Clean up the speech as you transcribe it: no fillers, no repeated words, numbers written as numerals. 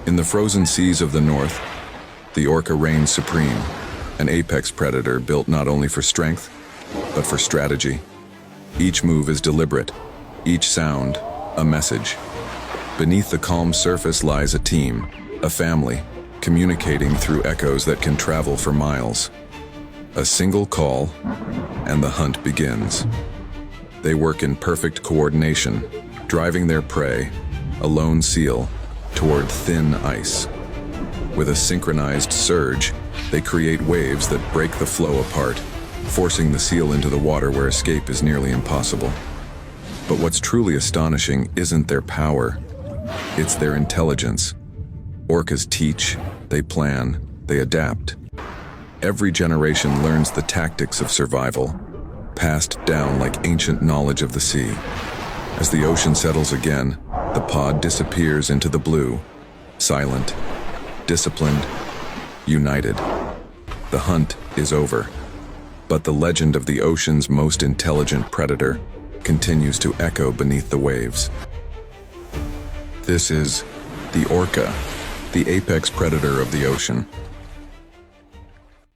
In the frozen seas of the north, the orca reigns supreme, an apex predator built not only for strength, but for strategy. Each move is deliberate, each sound, a message. Beneath the calm surface lies a team, a family, communicating through echoes that can travel for miles. A single call, and the hunt begins. They work in perfect coordination, driving their prey, a lone seal, toward thin ice. With a synchronized surge, they create waves that break the flow apart, forcing the seal into the water where escape is nearly impossible. But what's truly astonishing isn't their power, it's their intelligence. Orcas teach, they plan, they adapt. Every generation learns the tactics of survival, passed down like ancient knowledge of the sea. As the ocean settles again, the pod disappears into the blue, silent, disciplined, united. The hunt is over, but the legend of the ocean's most intelligent predator continues to echo beneath the waves. This is the orca, the apex predator of the ocean.